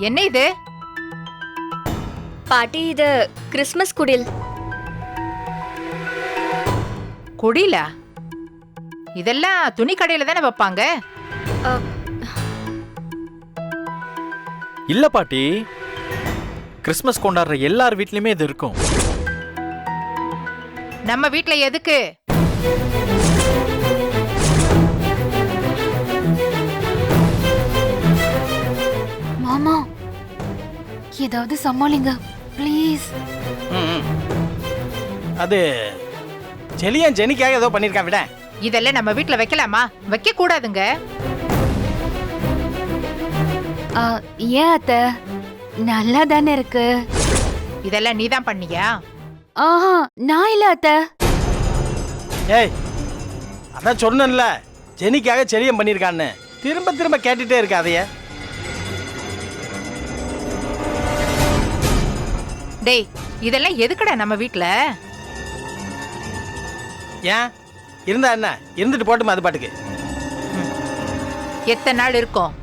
என்ன இது? பாட்டி, இது கிறிஸ்மஸ் குடில். குடிலா? இதெல்லாம் துணி கடையில தானே வைப்பாங்க. இல்ல பாட்டி, கிறிஸ்மஸ் கொண்டாடுற எல்லார் வீட்லயுமே இது இருக்கும். நம்ம வீட்ல எதுக்கு? மாமா, ஏதாவது சமாளிங்க ப்ளீஸ். அது செலியன் ஜெனிக்காக ஏதோ பண்ணிருக்கான் விட. இதெல்லாம் நம்ம வீட்ல வைக்கலாமா? வைக்க கூடாதுங்க. ஏன் அத்தை, நல்லா தானே இருக்கு. இதெல்லாம் நீதான் பண்ணியா? ஆஹா, நான் இல்ல அத்தை. ஏய், அதான் சொன்னேன்ல ஜெனிக்காக செலியன் பண்ணிருக்கான்னு. திரும்ப திரும்ப கேட்டுட்டே இருக்க அதைய. டேய், இதெல்லாம் எதுக்குடா நம்ம வீட்ல? ஏன் இருந்தா என்ன, இருந்துட்டு போட்டுமா அது பாட்டுக்கு. எத்தனை நாள் இருக்கும்?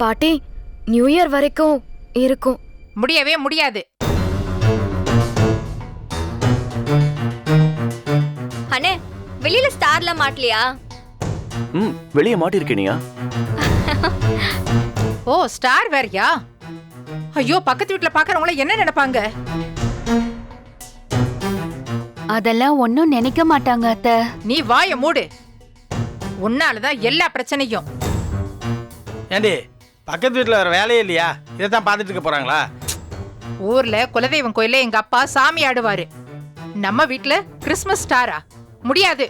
பாட்டி, நியூ இயர் வரைக்கும் இருக்கும். முடியவே முடியாது. அண்ணே, வெளியில ஸ்டார்ல மாட்டலையா? வெளியே மாட்டிருக்கேனியா? ஓ, ஸ்டார் வேறயா? ஐயோ, பக்கத்து வீட்ல பாக்குறவங்கள என்ன நினைப்பாங்க? அதெல்லாம் ஒன்னும் நினைக்க மாட்டாங்க அத்தை. நீ வாய மூடு. உன்னாலதான் எல்லா பிரச்சனையும். ஏண்டி, பக்கத்து வீட்டில் வேற வேலையே இல்லையா? இதைத்தான் பார்த்துட்டு இருக்க போறாங்களா? ஊர்ல குலதெய்வம் கோயில்ல எங்க அப்பா சாமி ஆடுவாரு. நம்ம வீட்ல கிறிஸ்மஸ் ஸ்டாரா? முடியாது.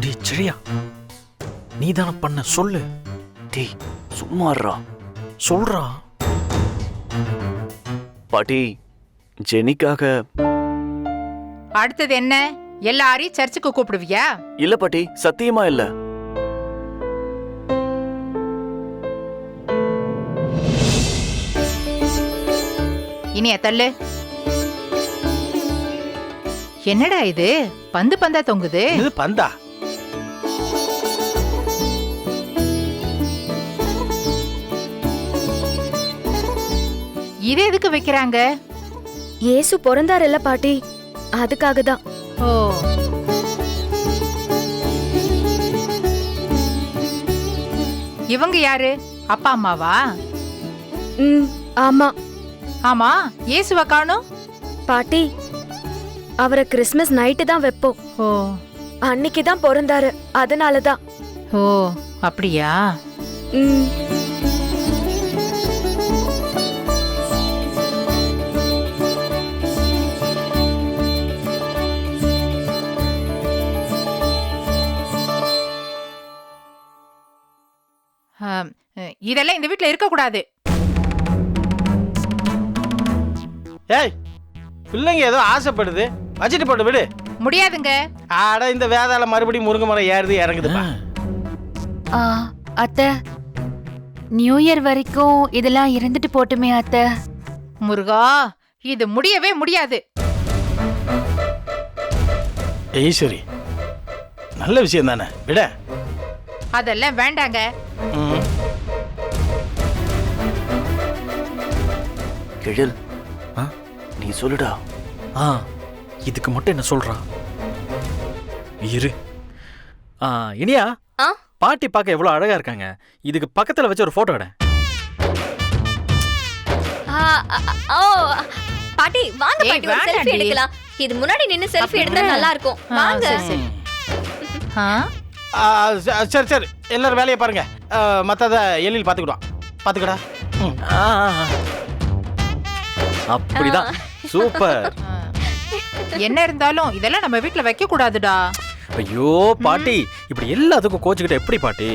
டேய் சரியா, நீ தானே பண்ண, சொல்லு. டேய் சும்மாறா, சொல்றா. பாட்டி ஜெனிக்காக. அடுத்தது என்ன? எல்லாரையும் சர்ச்சுக்கு கூப்பிடுவியா? இல்ல பாட்டி, சத்தியமா இல்ல. இனிய தள்ளு. என்னடா இது, பந்து பந்தா தொங்குது? இது பந்தா? இது எதுக்கு வைக்கிறாங்க? இயேசு பிறந்தாருல்ல பாட்டி, அதுக்காக தான். ஓ, இவங்க யாரு? அப்பா அம்மாவா? ஆமா. ஆமா, இயேசுவ காணோம். பாட்டி, அவரை கிறிஸ்மஸ் நைட்டு தான் வைப்போம். ஓ, அன்னைக்கு தான் பிறந்தாரு, அதனால தான். ஓ அப்படியா? இதெல்லாம் இந்த வீட்ல இருக்க கூடாது. ஏய், பிள்ளைங்க ஏதோ ஆசைப்படுது, வச்சுட்டு போட்டு விடு. முடியாதுங்க. ஆட, இந்த வேதாள மறுபடியும் முருங்கை மரம் ஏறுது இறங்குதுப்பா. அத்தை, நியூ இயர் வரைக்கும் இதெல்லாம் இருந்துட்டு போட்டுமே அத்தை. முருகா, இது முடியவே முடியாது. ஈஸ்வரி, நல்ல விஷயம் தானே, விட. அதெல்லாம் வேண்டாங்க. கிழல், நீ சொல்லுடா. இதுக்கு மட்டும் என்ன சொல்றா? இரு. இனியா, பாட்டி பார்க்க எவ்வளவு அழகா இருக்காங்க. இதுக்கு பக்கத்துல வச்சு ஒரு போட்டோ எடு. பாட்டி வாங்க பாட்டி, ஒரு செல்ஃபி எடுக்கலாம். இது முன்னாடி நின்னு செல்ஃபி எடுத்தா நல்லா இருக்கும். வாங்க. சரி சரி, எல்லாரும் வேலையை பாருங்க. மத்தத எழில் பாத்துக்கடா. அப்படிதான். சூப்பர். என்ன இருந்தாலும் இதெல்லாம் நம்ம வீட்ல வைக்க கூடாதுடா. ஐயோ பாட்டி, இப்படி எல்லாத்துக்கும் கோச்சுக்கிட்ட எப்படி பாட்டி?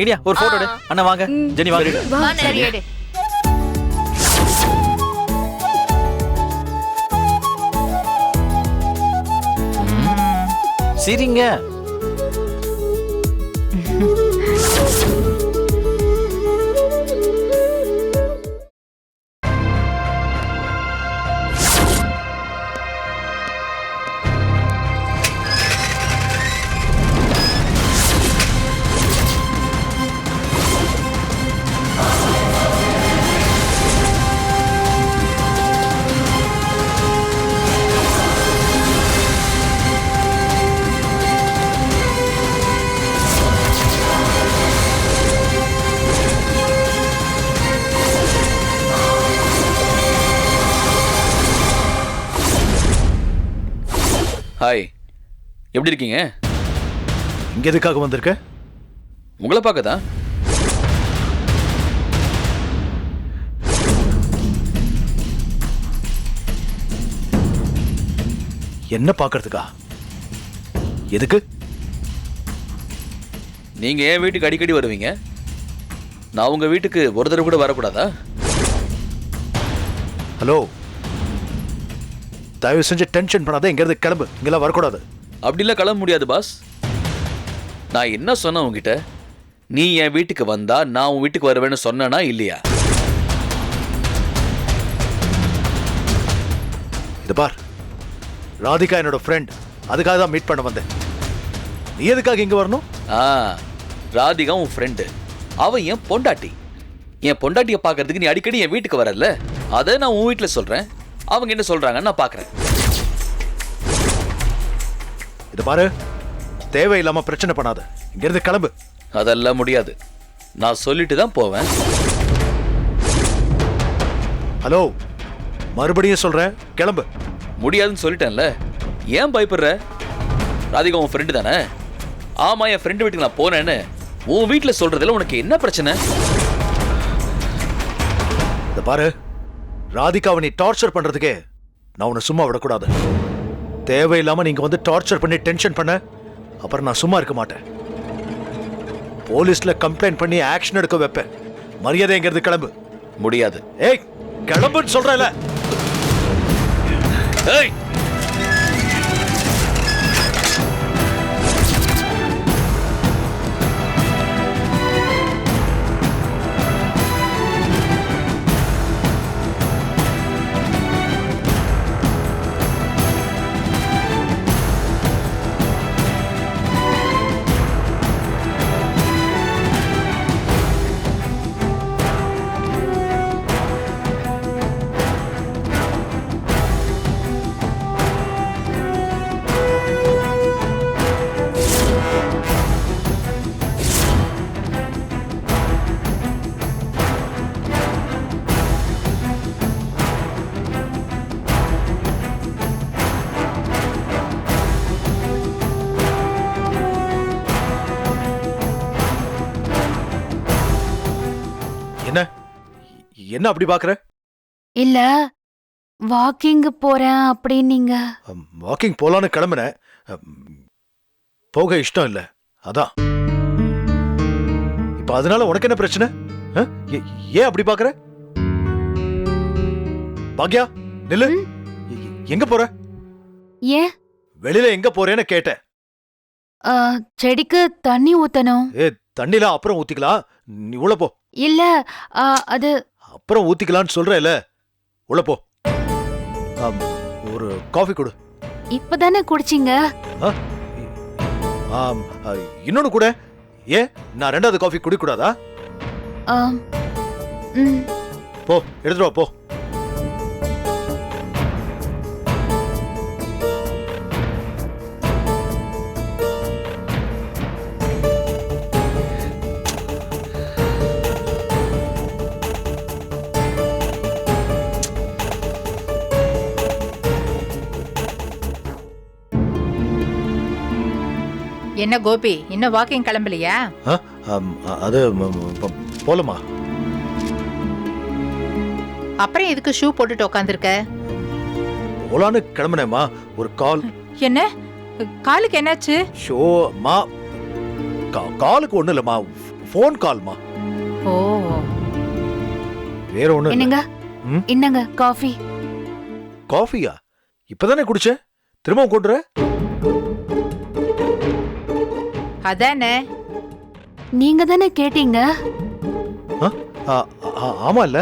இனியா, ஒரு போட்டோ எடு. அண்ணா வாங்க, ஜெனி வாங்க. சரி எடு. சரிங்க. ஹாய், எப்படி இருக்கீங்க? இங்க எதுக்காக வந்திருக்க? உங்களை பார்க்க தான். என்ன பார்க்கறதுக்கா? எதுக்கு? நீங்க என் வீட்டுக்கு அடிக்கடி வருவீங்க, நான் உங்க வீட்டுக்கு ஒரு தடவை கூட வரக்கூடாதா? ஹலோ, தயவு செஞ்சு டென்ஷன் பண்ணாத, இங்கிருந்து கிளம்பு. இங்கெல்லாம் வரக்கூடாது. அப்படிலாம் கிளம்ப முடியாது பாஸ். நான் என்ன சொன்னேன் உங்ககிட்ட? நீ என் வீட்டுக்கு வந்தா நான் உன் வீட்டுக்கு வருவேன்னு சொன்னேனா இல்லையா? இது பார், ராதிகா என்னோட ஃப்ரெண்ட், அதுக்காக தான் மீட் பண்ண வந்தேன். நீ எதுக்காக இங்க வரணும்? ராதிகா உன் ஃப்ரெண்டு, அவன் என் பொண்டாட்டி. என் பொண்டாட்டியை பார்க்கறதுக்கு நீ அடிக்கடி என் வீட்டுக்கு வரல, அதை நான் உன் வீட்டில் சொல்றேன். அவங்க என்ன சொல்றாங்கன்னு நான் பார்க்கறேன். இது பாரு, தேவையில்லாம பிரச்சனை பண்ணாத, இங்கிருந்து கிளம்பு. அதெல்லாம் முடியாது, நான் சொல்லிட்டு தான் போவேன். ஹலோ, மறுபடியும் சொல்றேன், கிளம்பு. முடியாதுன்னு சொல்லிட்டேன்ல, ஏன் பயப்படுற? ராதிகா உன் ஃப்ரெண்டு தானே? ஆமா, என் ஃப்ரெண்டு வீட்டுக்கு நான் போனேன்னு உன் வீட்டில் சொல்றதுல உனக்கு என்ன பிரச்சனை? இது பாரு, ராதிகாவை நீ டார்ச்சர் பண்றதுக்கே நான் உன்னை சும்மா விடக்கூடாது. தேவையில்லாம நீங்க வந்து டார்ச்சர் பண்ணி டென்ஷன் பண்ண, அப்புறம் நான் சும்மா இருக்க மாட்டேன். போலீஸ்ல கம்ப்ளைண்ட் பண்ணி ஆக்ஷன் எடுக்க வைப்பேன். மரியாதை எங்கிறது கிளம்பு. முடியாது. ஏய், கிளம்புன்னு சொல்றேன்ல. ஏய், என்ன என்ன அப்படி பாக்குற? இல்ல, வாக்கிங் போறேன் அப்படின்னீங்க. வாக்கிங் போலான்னு கிளம்புனேன், போக இஷ்டம் இல்ல, அதான். இப்ப அதனால உனக்கு என்ன பிரச்சனை? ஏன் அப்படி பாக்குற? பாக்யா, நில்லு. எங்க போற? ஏன்? வெளியில எங்க போறேன்னு கேட்டேன். செடிக்கு தண்ணி ஊத்தணும். தண்ணிலாம் அப்புறம் ஊத்திக்கலாம், நீ உள்ள போ. இல்ல, அது அப்புறம் ஊத்திக்கலான்னு சொல்றேல, உள்ள போ. ஒரு காஃபி கொடு. இப்பதானே குடிச்சீங்க. இன்னொன்னு கூட. ஏன் நான் ரெண்டாவது காஃபி குடிக்க கூடாதா? போ, எடுத்துட்டு வா, போ. என்ன கோபி, இன்னும் வாக்கிங் கிளம்பலையா? அது போலமா. அப்புறம் எதுக்கு ஷூ போட்டுட்டு உட்காந்துருக்க? போலான்னு கிளம்புனேம்மா, ஒரு கால். என்ன காலுக்கு என்னாச்சு? ஷோமா, காலுக்கு ஒண்ணு இல்லம்மா, போன் கால்மா. ஓ, வேற ஒண்ணு. என்னங்க, என்னங்க காஃபி? காஃபியா? இப்பதானே குடிச்சேன், திரும்பவும் கொண்டுற? அதானே. நீங்க தானே கேட்டீங்க. ஆமா இல்ல.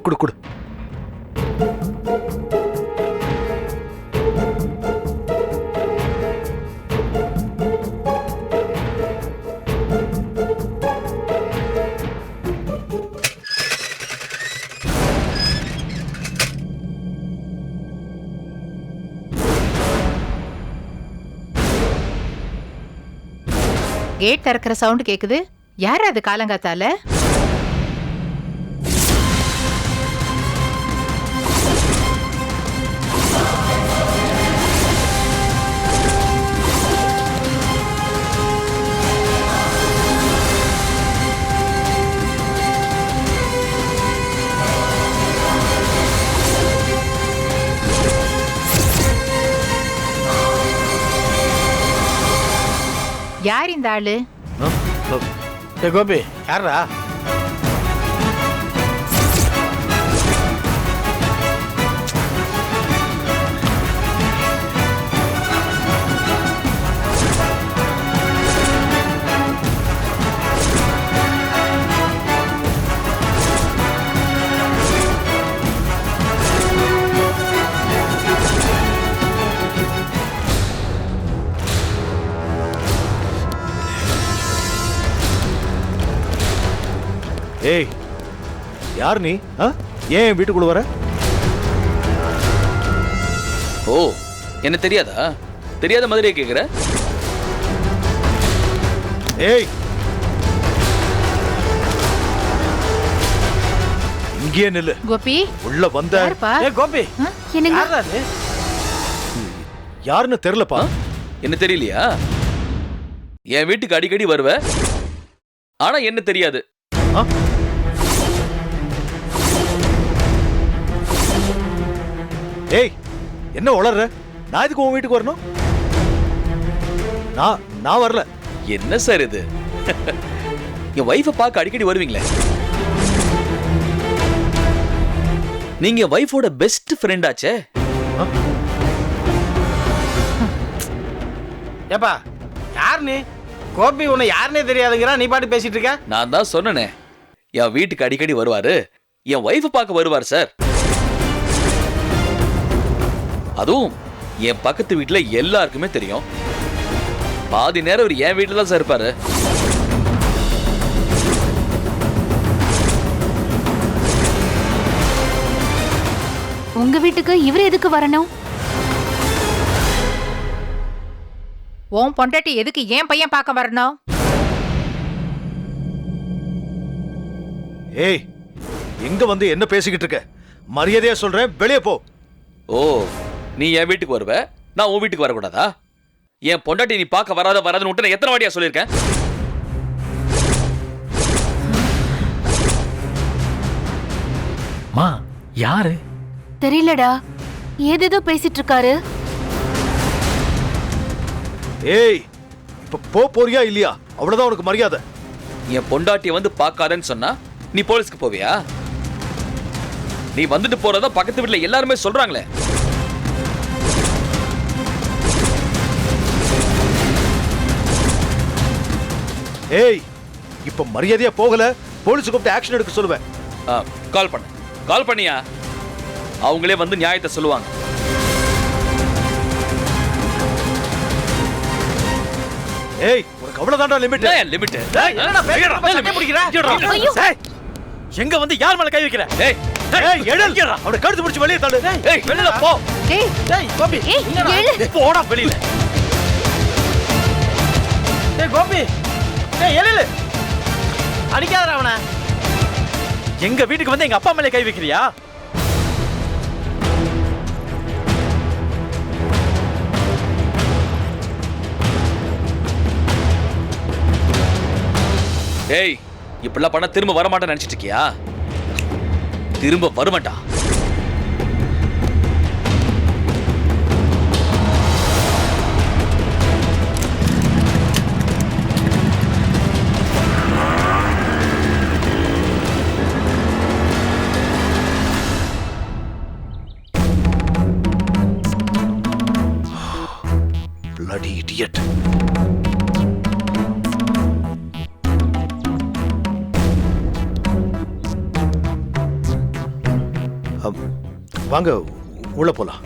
குடு குடு. கேட் திறக்கிற சவுண்ட் கேக்குது. யார் அது காலங்காத்தால? யார் இந்த ஆளு? டேய் கோபி, யாரா? ஏய், யார் நீ? ஏன் என் வீட்டுக்குள்ள வர? ஓ, என்ன தெரியாதா? தெரியாத மாதிரியே கேக்குற? ஏய், இங்கேயே நில்லு. கோபி, உள்ள வந்த யாருப்பா? ஏய் கோபி, என்னங்க? யாரா அது? யாருன்னு தெரியலப்பா. என்ன தெரியலையா? என் வீட்டுக்கு அடிக்கடி வருவ, ஆனா என்ன தெரியாது. ஏய், என்ன உளற? நான் எதுக்கு உன் வீட்டுக்கு வரணும்? நான் வரல. என்ன சார் இது? என் வைஃபை பார்க்க அடிக்கடி வருவீங்களே. நீங்க என் வைஃபோட பெஸ்ட் ஃப்ரெண்ட் ஆச்சே. ஏப்பா, யார் நீ? கோபி உன்னை யாருன்னே தெரியாதுங்கிறா, நீ பாட்டு பேசிட்டு இருக்க. நான் தான் சொன்னனே, என் வீட்டுக்கு அடிக்கடி வருவாரு, என் வைஃபை பார்க்க வருவார் சார். அதுவும் என் பக்கத்து வீட்டுல எல்லாருக்குமே தெரியும். பாதி நேரம் அவர் என் வீட்டுல தான் சார் இருப்பாரு. உங்க வீட்டுக்கு இவர் எதுக்கு வரணும்? உன் பொண்டாட்டி எதுக்கு ஏன் பையன் பார்க்க வரணும்? ஏய், எங்க வந்து என்ன பேசிக்கிட்டு இருக்க? மரியாதையா சொல்றேன், வெளியே போ. ஓ, நீ என் வீட்டுக்கு வருவ, நான் உன் வீட்டுக்கு வரக்கூடாதா? என் பொண்டாட்டி நீ பார்க்க வராதுன்னு விட்டு நான் எத்தனை வாட்டியா சொல்லியிருக்கேன்? மா, யாரு? தெரியலடா, ஏதேதோ பேசிட்டு இருக்காரு. ஏய், இப்ப போறியா இல்லையா? அவ்வளவுதான் உனக்கு மரியாதை. என் பொண்டாட்டியை வந்து பார்க்காதன்னு சொன்னா நீ போலீஸ்க்கு போவியா? நீ வந்துட்டு போறதா பக்கத்து வீட்டுல எல்லாருமே சொல்றாங்களே. ஏய், இப்ப மரியாதையா போகல, போலீஸ் கூப்பிட்டு ஆக்ஷன் எடுக்க சொல்லுவேன். கால் பண்ணியா? அவங்களே வந்து நியாயத்தை சொல்லுவாங்க. ஏய், உனக்கு அவ்வளவுதான்டா லிமிட். லிமிட் என்னடா பேசுற? சண்டை பிடிக்கிற? எங்க வந்து யார் மேல கை வைக்கிற? ஏய், ஏய், எழல். அவனை கழுத்து பிடிச்சு வெளியே தள்ளு. ஏய், வெளியில போ. டேய், டேய் கோபி, என்னடா? போடா வெளியில. டேய் கோபி, டேய் எழிலு, அடிக்காதடா அவனை. எங்க வீட்டுக்கு வந்து எங்க அப்பா மேல கை வைக்கிறியா? ஏய், இப்படிலாம் பண்ண திரும்ப வரமாட்டேன்னு நினைச்சிட்டு இருக்கியா? திரும்ப வரமாட்டா. Bloody idiot. வாங்க, உள்ள போலாம்.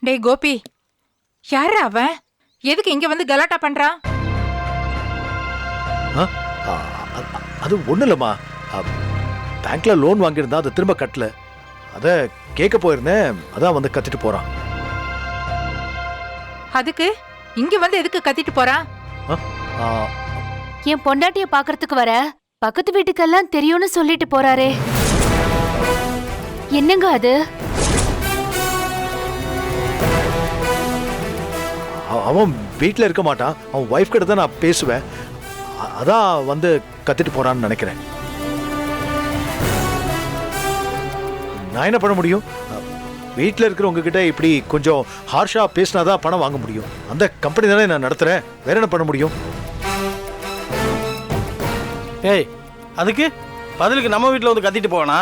டேய் கோபி, யாரு அவன்? எதுக்கு இங்க வந்து கலாட்டா பண்றான்? அது ஒண்ணு இல்லம்மா, பேங்க்ல லோன் வாங்கியிருந்தா அதை திரும்ப கட்டல, அத கேட்க போயிருந்தேன், அதான் வந்து கத்திட்டு போறான். அதுக்கு இங்க வந்து எதுக்கு கத்திட்டு போறான்? என் பொண்டாட்டிய பாக்குறதுக்கு வர பக்கத்து வீட்டுக்கெல்லாம் தெரியும்னு சொல்லிட்டு போறாரே, என்னங்க அது? அவன் வீட்டில் இருக்க மாட்டான், அவன் ஒய்ஃப் கிட்ட தான் நான் பேசுவேன், அதான் வந்து கத்திட்டு போறான்னு நினைக்கிறேன். நான் என்ன பண்ண முடியும்? வீட்டில் இருக்கிறவங்க கிட்ட இப்படி கொஞ்சம் ஹார்ஷா பேசினாதான் பணம் வாங்க முடியும். அந்த கம்பெனி தானே நான் நடத்துறேன், வேற என்ன பண்ண முடியும்? ஏய், அதுக்கு பதிலுக்கு நம்ம வீட்டில் வந்து கத்திட்டு போனா?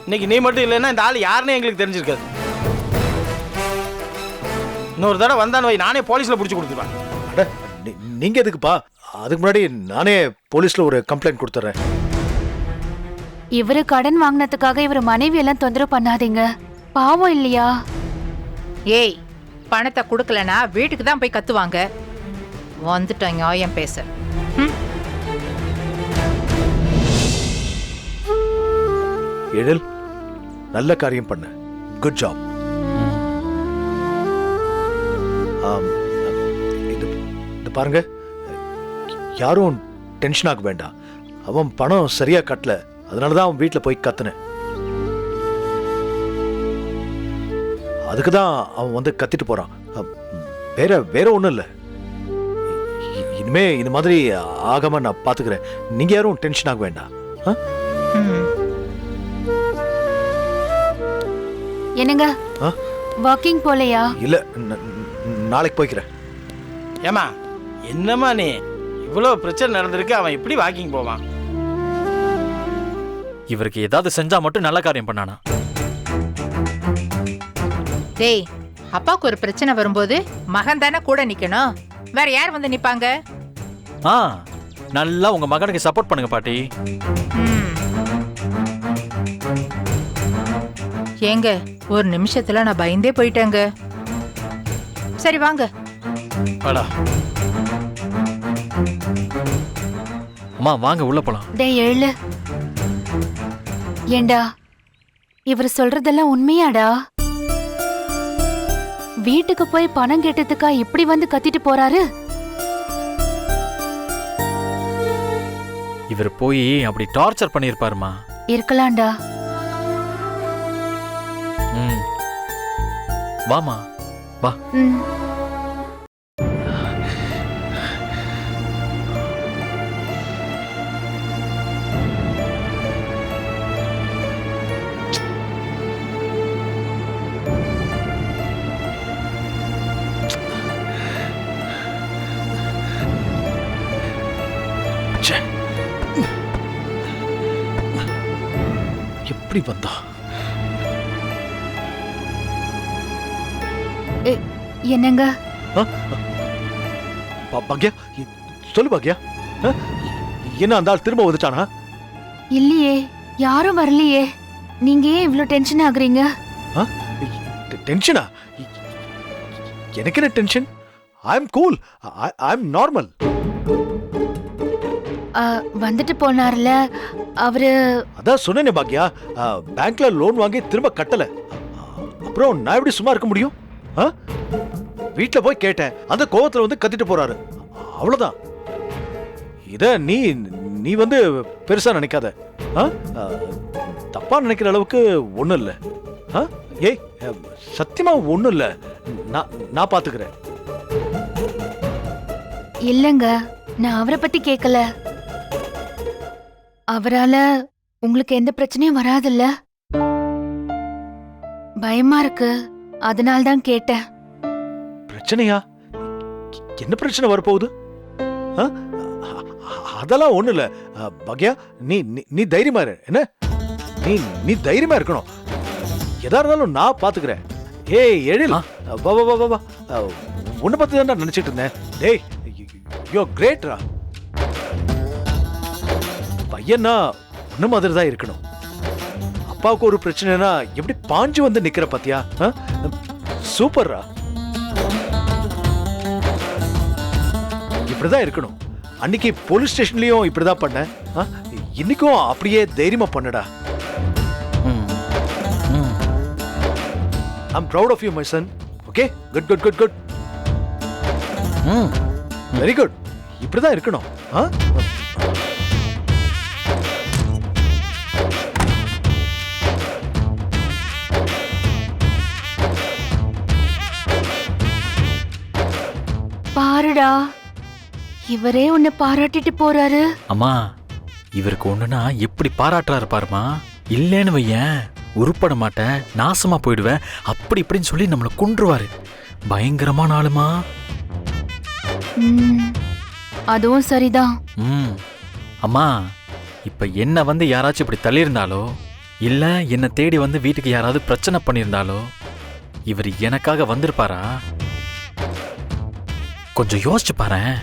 இன்னைக்கு நீ மட்டும் இல்லைன்னா இந்த ஆள் யாருன்னு எங்களுக்கு தெரிஞ்சிருக்காது. இன்னொரு தடவை வந்தான்னு வை, நானே போலீஸில் பிடிச்சி கொடுத்துருவேன். அட, நீங்க எதுக்குப்பா? அதுக்கு முன்னாடி நானே போலீஸ்ல ஒரு கம்ப்ளைண்ட் கொடுத்துறேன். இவரு கடன் வாங்கினதுக்காக இவர் மனைவி எல்லாம் தொந்தரவு பண்ணாதீங்க, பாவம் இல்லையா? ஏய், பணத்தை கொடுக்கலனா வீட்டுக்கு தான் போய் கத்துவாங்க. வந்துட்டேன் நியாயம் பேச. ம். எழில், நல்ல காரியம் பண்ண, குட் ஜாப். இது பாருங்க, யாரும் டென்ஷன் ஆக வேண்டாம். அவன் பணம் சரியா கட்டல, அதனாலதான் அவன் வீட்டில் போய் கத்துனேன். அதுக்குதான் அவன் வந்து கத்திட்டு போறான். வேற ஒண்ணும் இல்லை. இனிமே இந்த மாதிரி ஆகாம நான் பாத்துக்கிறேன். நீங்க யாரும் டென்ஷன் ஆக வேண்டாம். ம். என்னங்க, வாக்கிங் போலையா? இல்ல, நாளைக்கு போய்க்கிறேன். ஏமா, என்னம்மா நீ? இவ்வளோ பிரச்சனை நடந்திருக்கு, அவன் எப்படி வாக்கிங் போவான்? இவருக்கு ஏதாவது செஞ்சா மட்டும் நல்ல காரியம் பண்ணானா? டேய், அப்பாவுக்கு ஒரு பிரச்சனை வரும்போது மகன் தானே கூட நிக்கணும், வேற யார் வந்து நிப்பாங்க? ஆ, நல்லா உங்க மகனுக்கு சப்போர்ட் பண்ணுங்க பாட்டி. ம். ஏங்க, ஒரு நிமிஷத்துல நான் பயந்தே போயிட்டேங்க. சரி வாங்க. வாடா. அம்மா வாங்க உள்ள போலாம். டேய் எழு. ஏண்டா, இவர் சொல்றதெல்லாம் உண்மையாடா? வீட்டுக்கு போய் பணம் கேட்டதுக்கா இப்படி வந்து கத்திட்டு போறாரு? இவர் போய் அப்படி டார்ச்சர் பண்ணிருப்பாருமா. இருக்கலாம்டா. ம், வாமா வா. ம். எப்படி வந்தா? என்னங்க? பாக்யா, சொல்லு பாக்யா. என்ன அந்த ஆள் திரும்ப வந்துட்டானா? இல்லையே, யாரும் வரலையே. நீங்க ஏன் இவ்ளோ டென்ஷன் ஆகுறீங்க? டென்ஷனா? எனக்கு என்ன டென்ஷன்? ஐ அம் கூல், ஐ அம் நார்மல். வந்துட்டு போனார்ல அவரு. அதான் சொன்னேனே பாக்யா, பேங்க்ல லோன் வாங்கி திரும்ப கட்டல. அப்புறம் நான் எப்படி சும்மா இருக்க முடியும்? வீட்டுல போய் கேட்டேன், அந்த கோவத்துல வந்து கத்திட்டு போறாரு, அவ்வளவுதான். இத நீ வந்து பெருசா நினைக்காத. தப்பா நினைக்கிற அளவுக்கு ஒண்ணும் இல்ல. ஏய், சத்தியமா ஒண்ணும் இல்ல, நான் பாத்துக்கிறேன். இல்லங்க, நான் அவரை பத்தி கேட்கல. அவரால உங்களுக்கு எந்த பிரச்சனையும் வராதுல்ல? பயமா இருக்கு, அதனால தான் கேட்டேன். பிரச்சனையா? என்ன பிரச்சனை வரப்போகுது? அதெல்லாம் ஒண்ணு இல்ல பாக்யா. நீ தைரியமா இரு. என்ன, நீ தைரியமா இருக்கணும். எதா இருந்தாலும் நான் பாத்துக்கிறேன். ஏய் எழில், வா வா வா வா. உன்னை பத்தி தான் நினைச்சிட்டு இருந்தேன். டேய், யூ ஆர் கிரேட்ரா. பையனா உன்ன மாதிரி தான் இருக்கணும். அப்பாவுக்கு ஒரு பிரச்சனைனா எப்படி பாஞ்சு வந்து நிக்கிற பாத்தியா? சூப்பர்ரா. இப்படிதான் இருக்கணும். அன்னைக்கு போலீஸ் ஸ்டேஷன்லயும் இப்படிதான் பண்ண. இன்னைக்கும் அப்படியே தைரியமா பண்ணடா. I'm proud of you, my son. Okay? Good, good, good, good. Very good. இப்படிதான் இருக்கணும். பாருடா, இவரே உன்னை பாராட்டிட்டு போறாரு. அம்மா, இவருக்கு ஒண்ணுனா எப்படி பாராட்டுறாரு பாருமா. இல்லேன்னு வையேன், உருப்பட மாட்டேன், நாசமா போயிடுவேன், அப்படி இப்படின்னு சொல்லி நம்மளை கொன்றுவாரு. பயங்கரமான ஆளுமா. அதுவும் சரிதான். அம்மா, இப்ப என்ன வந்து யாராச்சும் இப்படி தள்ளியிருந்தாலோ இல்ல என்னை தேடி வந்து வீட்டுக்கு யாராவது பிரச்சனை பண்ணியிருந்தாலோ இவர் எனக்காக வந்திருப்பாரா? கொஞ்சம் யோசிச்சு பாரேன்.